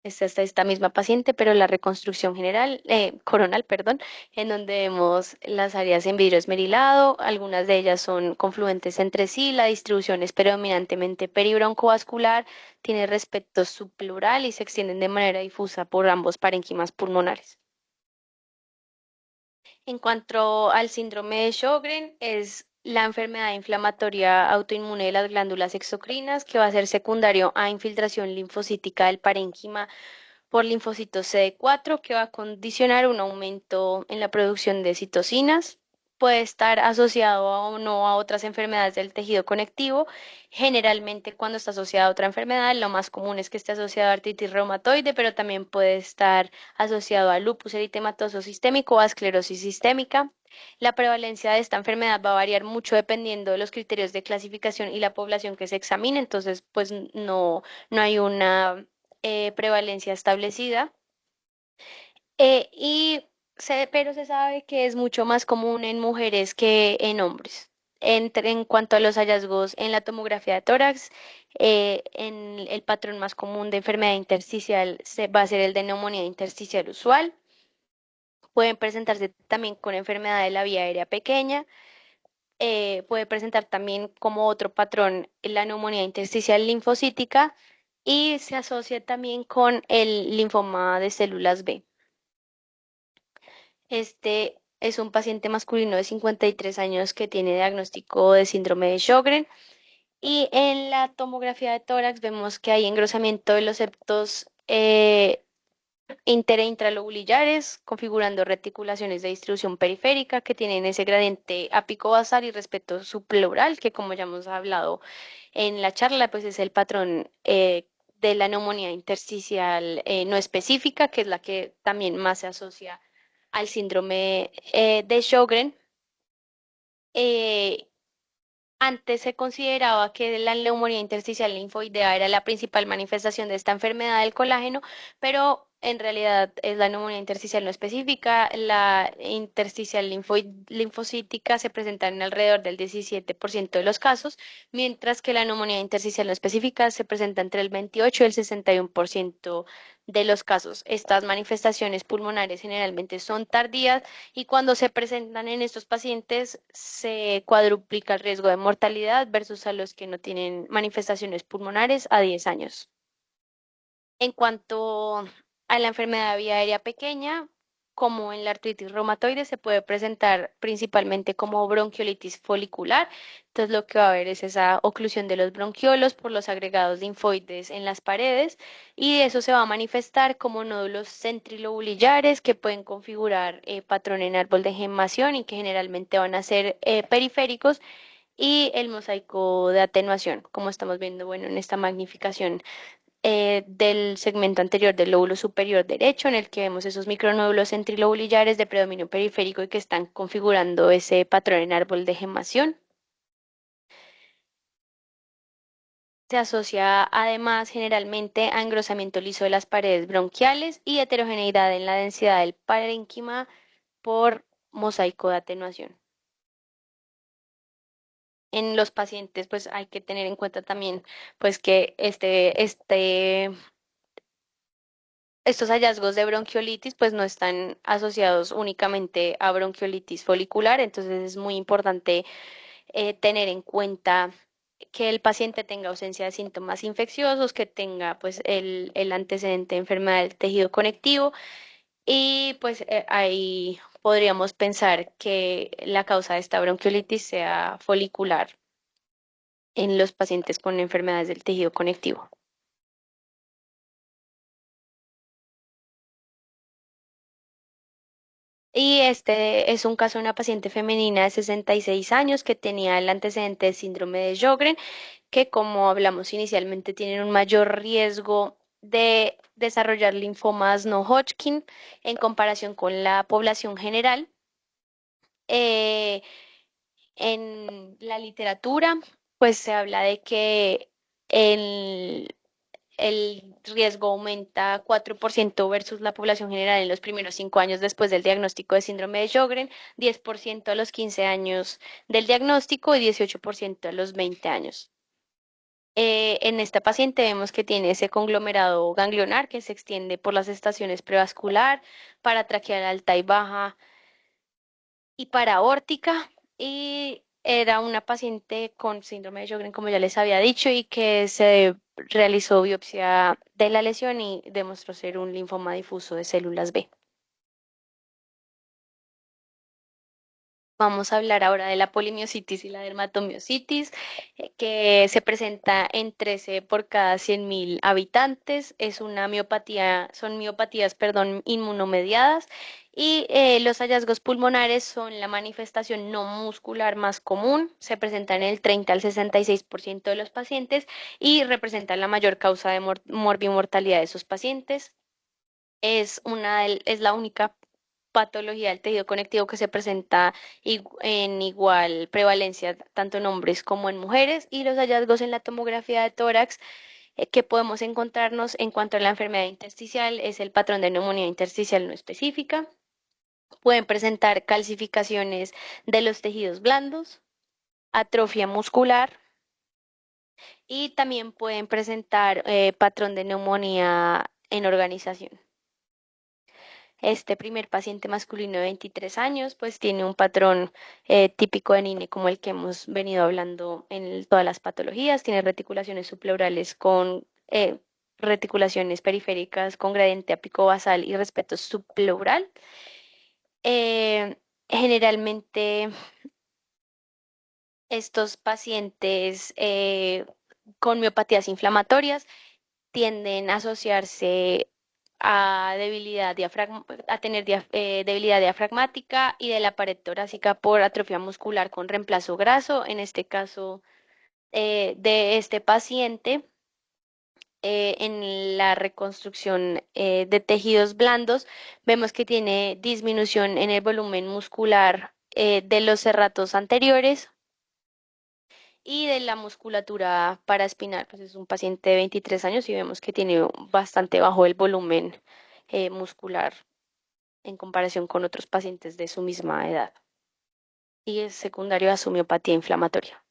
Esta es esta misma paciente, pero la reconstrucción general, coronal, perdón, en donde vemos las áreas en vidrio esmerilado, algunas de ellas son confluentes entre sí, la distribución es predominantemente peribroncovascular, tiene respeto subpleural y se extienden de manera difusa por ambos parénquimas pulmonares. En cuanto al síndrome de Sjögren, es la enfermedad inflamatoria autoinmune de las glándulas exocrinas que va a ser secundario a infiltración linfocítica del parénquima por linfocitos CD4 que va a condicionar un aumento en la producción de citocinas. Puede estar asociado o no a otras enfermedades del tejido conectivo. Generalmente cuando está asociado a otra enfermedad, lo más común es que esté asociado a artritis reumatoide, pero también puede estar asociado a lupus eritematoso sistémico o a esclerosis sistémica. La prevalencia de esta enfermedad va a variar mucho dependiendo de los criterios de clasificación y la población que se examine, entonces pues no hay una prevalencia establecida. Pero se sabe que es mucho más común en mujeres que en hombres. En cuanto a los hallazgos en la tomografía de tórax, en el patrón más común de enfermedad intersticial va a ser el de neumonía intersticial usual. Pueden presentarse también con enfermedad de la vía aérea pequeña. Puede presentar también como otro patrón la neumonía intersticial linfocítica y se asocia también con el linfoma de células B. Este es un paciente masculino de 53 años que tiene diagnóstico de síndrome de Sjögren y en la tomografía de tórax vemos que hay engrosamiento de los septos inter e intralobulillares, configurando reticulaciones de distribución periférica que tienen ese gradiente apico-basal y respeto subpleural, que como ya hemos hablado en la charla, pues es el patrón de la neumonía intersticial no específica, que es la que también más se asocia al síndrome de Sjögren. Eh, Antes se consideraba que la neumonía intersticial linfoidea era la principal manifestación de esta enfermedad del colágeno, pero en realidad es la neumonía intersticial no específica. La intersticial linfocítica se presenta en alrededor del 17% de los casos, mientras que la neumonía intersticial no específica se presenta entre el 28 y el 61% de los casos. Estas manifestaciones pulmonares generalmente son tardías y cuando se presentan en estos pacientes se cuadruplica el riesgo de mortalidad versus a los que no tienen manifestaciones pulmonares a 10 años. En cuanto a la enfermedad de vía aérea pequeña, como en la artritis reumatoide, se puede presentar principalmente como bronquiolitis folicular. Entonces, lo que va a haber es esa oclusión de los bronquiolos por los agregados linfoides en las paredes y eso se va a manifestar como nódulos centrilobulillares que pueden configurar patrón en árbol de gemación y que generalmente van a ser periféricos y el mosaico de atenuación, como estamos viendo, bueno, en esta magnificación del segmento anterior del lóbulo superior derecho, en el que vemos esos micronódulos centrilobulillares de predominio periférico y que están configurando ese patrón en árbol de gemación. Se asocia además generalmente a engrosamiento liso de las paredes bronquiales y heterogeneidad en la densidad del parénquima por mosaico de atenuación. En los pacientes, pues hay que tener en cuenta también, pues que este estos hallazgos de bronquiolitis pues no están asociados únicamente a bronquiolitis folicular, entonces es muy importante tener en cuenta que el paciente tenga ausencia de síntomas infecciosos, que tenga pues el antecedente de enfermedad del tejido conectivo y pues ahí podríamos pensar que la causa de esta bronquiolitis sea folicular en los pacientes con enfermedades del tejido conectivo. Y este es un caso de una paciente femenina de 66 años que tenía el antecedente de síndrome de Sjögren, que como hablamos inicialmente tienen un mayor riesgo de desarrollar linfomas no Hodgkin en comparación con la población general. Eh, en la literatura, pues se habla de que el, el riesgo aumenta 4% versus la población general en los primeros 5 años después del diagnóstico de síndrome de Sjögren, 10% a los 15 años del diagnóstico y 18% a los 20 años. En esta paciente vemos que tiene ese conglomerado ganglionar que se extiende por las estaciones prevascular, paratraqueal alta y baja y paraórtica. Y era una paciente con síndrome de Sjögren, como ya les había dicho, y que se realizó biopsia de la lesión y demostró ser un linfoma difuso de células B. Vamos a hablar ahora de la polimiositis y la dermatomiositis, que se presenta en 13 por cada 100.000 habitantes. Es una miopatía, son miopatías, perdón, inmunomediadas. Y los hallazgos pulmonares son la manifestación no muscular más común, se presenta en el 30 al 66% de los pacientes y representan la mayor causa de morbimortalidad de esos pacientes. Es la única patología del tejido conectivo que se presenta en igual prevalencia tanto en hombres como en mujeres y los hallazgos en la tomografía de tórax que podemos encontrarnos en cuanto a la enfermedad intersticial es el patrón de neumonía intersticial no específica. Pueden presentar calcificaciones de los tejidos blandos, atrofia muscular y también pueden presentar patrón de neumonía en organización. Este primer paciente masculino de 23 años, pues tiene un patrón típico de NINE como el que hemos venido hablando en todas las patologías. Tiene reticulaciones subpleurales con reticulaciones periféricas con gradiente apicobasal y respeto subpleural. Generalmente estos pacientes con miopatías inflamatorias tienden a asociarse a a tener debilidad diafragmática y de la pared torácica por atrofia muscular con reemplazo graso. En este caso de este paciente, en la reconstrucción de tejidos blandos, vemos que tiene disminución en el volumen muscular de los serratos anteriores y de la musculatura paraespinal, pues es un paciente de 23 años y vemos que tiene bastante bajo el volumen muscular en comparación con otros pacientes de su misma edad. Y es secundario a su miopatía inflamatoria.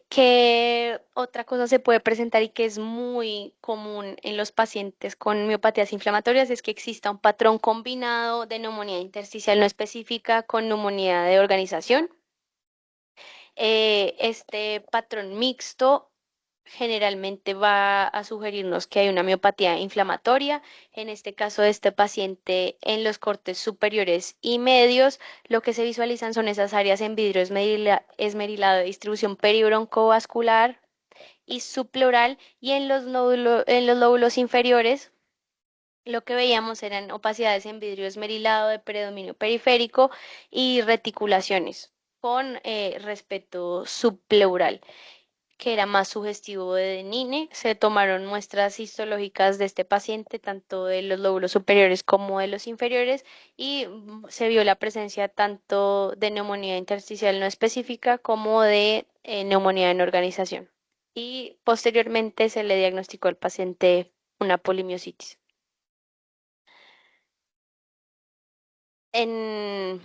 ¿Qué otra cosa se puede presentar y que es muy común en los pacientes con miopatías inflamatorias? Es que exista un patrón combinado de neumonía intersticial no específica con neumonía de organización. Este patrón mixto generalmente va a sugerirnos que hay una miopatía inflamatoria. En este caso de este paciente, en los cortes superiores y medios, lo que se visualizan son esas áreas en vidrio esmerilado de distribución peribroncovascular y subpleural, y en los lóbulos inferiores lo que veíamos eran opacidades en vidrio esmerilado de predominio periférico y reticulaciones con respeto subpleural, que era más sugestivo de NINE. Se tomaron muestras histológicas de este paciente, tanto de los lóbulos superiores como de los inferiores, y se vio la presencia tanto de neumonía intersticial no específica como de neumonía en organización. Y posteriormente se le diagnosticó al paciente una polimiositis. En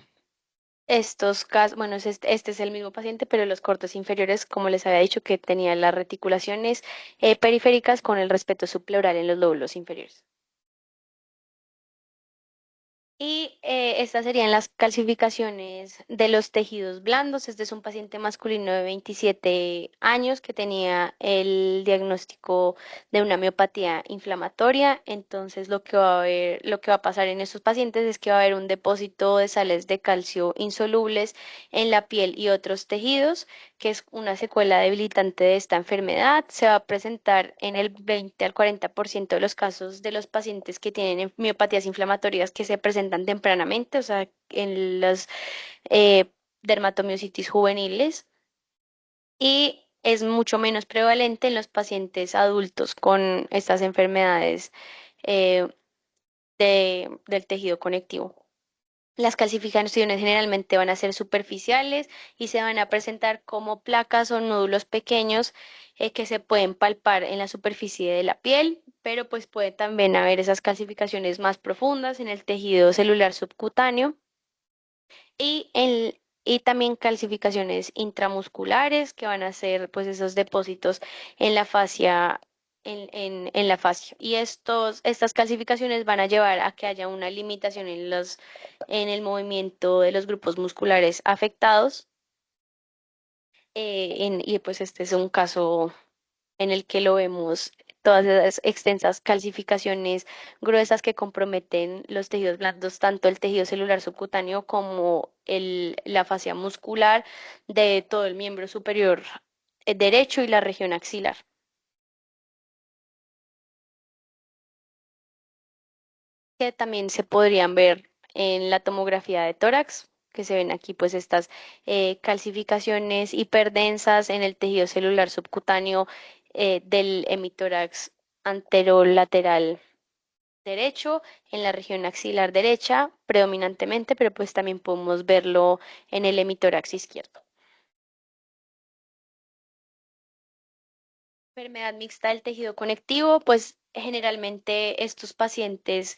Estos casos, bueno, este es el mismo paciente, pero los cortes inferiores, como les había dicho, que tenía las reticulaciones periféricas con el respeto subpleural en los lóbulos inferiores. Y estas serían las calcificaciones de los tejidos blandos. Este es un paciente masculino de 27 años que tenía el diagnóstico de una miopatía inflamatoria. Entonces, lo que va a pasar en estos pacientes es que va a haber un depósito de sales de calcio insolubles en la piel y otros tejidos, que es una secuela debilitante de esta enfermedad. Se va a presentar en el 20 al 40% de los casos de los pacientes que tienen miopatías inflamatorias que se presentan tempranamente, o sea, en las eh, dermatomiositis juveniles, y es mucho menos prevalente en los pacientes adultos con estas enfermedades eh, del tejido conectivo. Las calcificaciones generalmente van a ser superficiales y se van a presentar como placas o nódulos pequeños que se pueden palpar en la superficie de la piel, pero pues puede también haber esas calcificaciones más profundas en el tejido celular subcutáneo y y también calcificaciones intramusculares que van a ser pues esos depósitos en la fascia, en la fascia. Y estas calcificaciones van a llevar a que haya una limitación en el movimiento de los grupos musculares afectados. Y pues este es un caso en el que lo vemos, todas esas extensas calcificaciones gruesas que comprometen los tejidos blandos, tanto el tejido celular subcutáneo como la fascia muscular de todo el miembro superior derecho y la región axilar. Que también se podrían ver en la tomografía de tórax, que se ven aquí pues estas calcificaciones hiperdensas en el tejido celular subcutáneo del hemitórax anterolateral derecho, en la región axilar derecha predominantemente, pero pues también podemos verlo en el hemitórax izquierdo. Enfermedad mixta del tejido conectivo, pues generalmente estos pacientes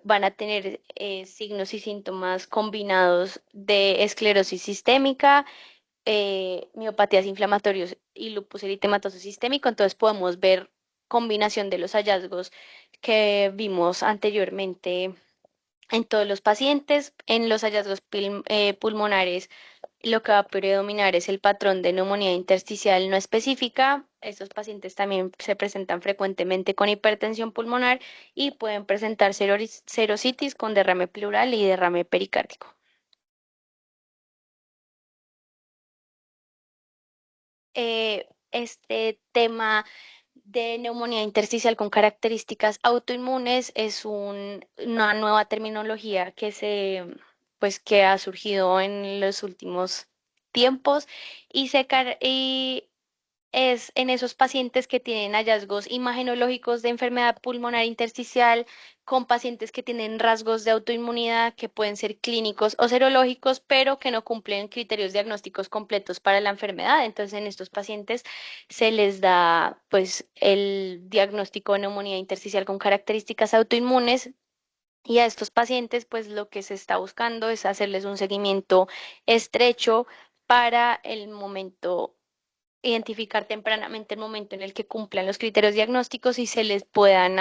van a tener signos y síntomas combinados de esclerosis sistémica, miopatías inflamatorios y lupus eritematoso sistémico. Entonces podemos ver combinación de los hallazgos que vimos anteriormente en todos los pacientes. En los hallazgos pulmonares, lo que va a predominar es el patrón de neumonía intersticial no específica. Estos pacientes también se presentan frecuentemente con hipertensión pulmonar y pueden presentar serositis con derrame pleural y derrame pericárdico. Este tema de neumonía intersticial con características autoinmunes es una nueva terminología pues, que ha surgido en los últimos tiempos y es en esos pacientes que tienen hallazgos imagenológicos de enfermedad pulmonar intersticial, con pacientes que tienen rasgos de autoinmunidad que pueden ser clínicos o serológicos, pero que no cumplen criterios diagnósticos completos para la enfermedad. Entonces, en estos pacientes se les da pues el diagnóstico de neumonía intersticial con características autoinmunes. Y a estos pacientes, pues lo que se está buscando es hacerles un seguimiento estrecho para el momento, identificar tempranamente el momento en el que cumplan los criterios diagnósticos y se les puedan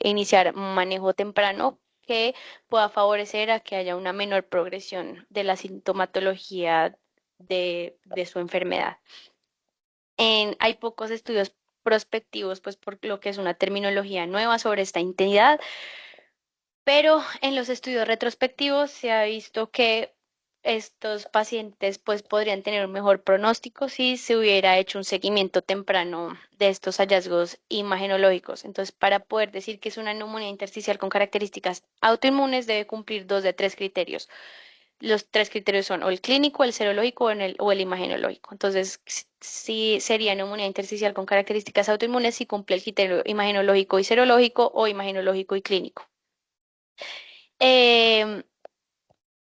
iniciar un manejo temprano que pueda favorecer a que haya una menor progresión de la sintomatología de su enfermedad. Hay pocos estudios prospectivos, pues por lo que es una terminología nueva sobre esta entidad, pero en los estudios retrospectivos se ha visto que estos pacientes pues podrían tener un mejor pronóstico si se hubiera hecho un seguimiento temprano de estos hallazgos imagenológicos. Entonces, para poder decir que es una neumonía intersticial con características autoinmunes, debe cumplir dos de tres criterios. Los tres criterios son o el clínico, el serológico o el imagenológico. Entonces, si sería neumonía intersticial con características autoinmunes si cumple el criterio imagenológico y serológico o imagenológico y clínico. Em,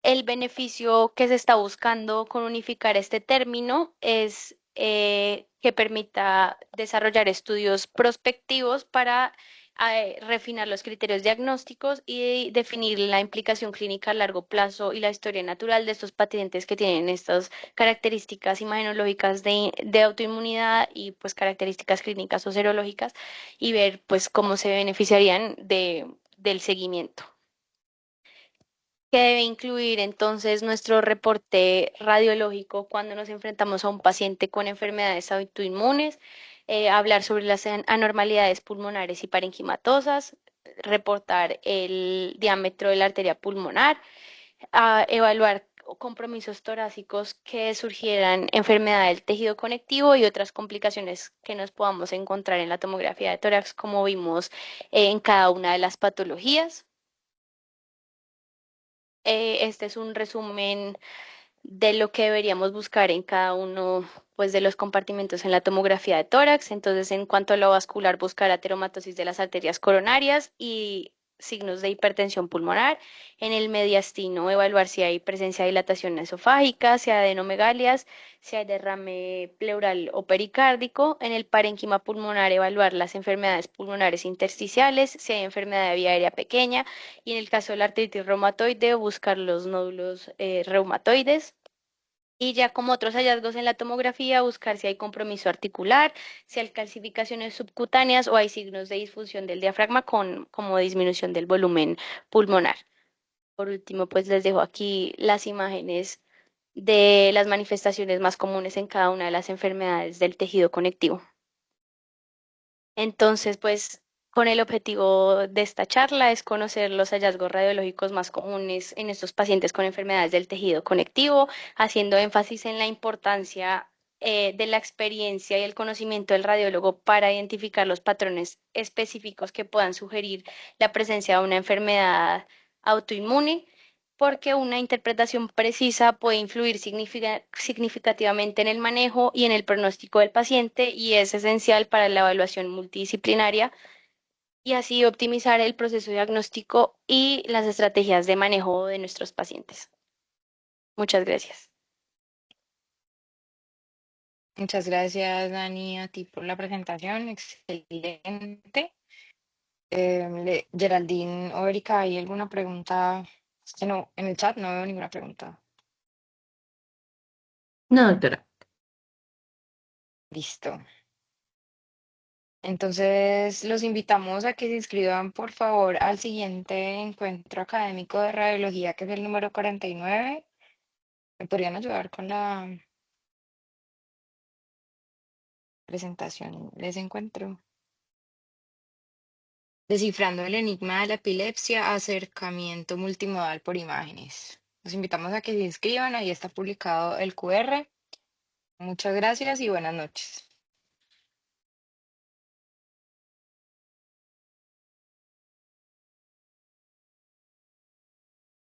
el beneficio que se está buscando con unificar este término es que permita desarrollar estudios prospectivos para refinar los criterios diagnósticos y definir la implicación clínica a largo plazo y la historia natural de estos pacientes que tienen estas características imagenológicas de autoinmunidad y pues características clínicas o serológicas y ver pues cómo se beneficiarían del seguimiento, que debe incluir entonces nuestro reporte radiológico cuando nos enfrentamos a un paciente con enfermedades autoinmunes, hablar sobre las anormalidades pulmonares y parenquimatosas, reportar el diámetro de la arteria pulmonar, evaluar compromisos torácicos que surgieran enfermedad del tejido conectivo y otras complicaciones que nos podamos encontrar en la tomografía de tórax, como vimos en cada una de las patologías. Este es un resumen de lo que deberíamos buscar en cada uno pues, de los compartimentos en la tomografía de tórax. Entonces, en cuanto a lo vascular, buscar ateromatosis de las arterias coronarias y signos de hipertensión pulmonar. En el mediastino, evaluar si hay presencia de dilatación esofágica, si hay adenomegalias, si hay derrame pleural o pericárdico. En el parénquima pulmonar, evaluar las enfermedades pulmonares intersticiales, si hay enfermedad de vía aérea pequeña. Y en el caso de la artritis reumatoide, buscar los nódulos reumatoides. Y ya como otros hallazgos en la tomografía, buscar si hay compromiso articular, si hay calcificaciones subcutáneas o hay signos de disfunción del diafragma como disminución del volumen pulmonar. Por último, pues les dejo aquí las imágenes de las manifestaciones más comunes en cada una de las enfermedades del tejido conectivo. Entonces, pues con el objetivo de esta charla es conocer los hallazgos radiológicos más comunes en estos pacientes con enfermedades del tejido conectivo, haciendo énfasis en la importancia de la experiencia y el conocimiento del radiólogo para identificar los patrones específicos que puedan sugerir la presencia de una enfermedad autoinmune, porque una interpretación precisa puede influir significativamente en el manejo y en el pronóstico del paciente y es esencial para la evaluación multidisciplinaria y así optimizar el proceso diagnóstico y las estrategias de manejo de nuestros pacientes. Muchas gracias. Muchas gracias, Dani, a ti por la presentación. Excelente. Geraldine o Erika, ¿hay alguna pregunta? Es que no, en el chat no veo ninguna pregunta. No, doctora. Listo. Entonces, los invitamos a que se inscriban, por favor, al siguiente encuentro académico de radiología, que es el número 49. ¿Me podrían ayudar con la presentación de ese encuentro? Descifrando el enigma de la epilepsia, acercamiento multimodal por imágenes. Los invitamos a que se inscriban, ahí está publicado el QR. Muchas gracias y buenas noches.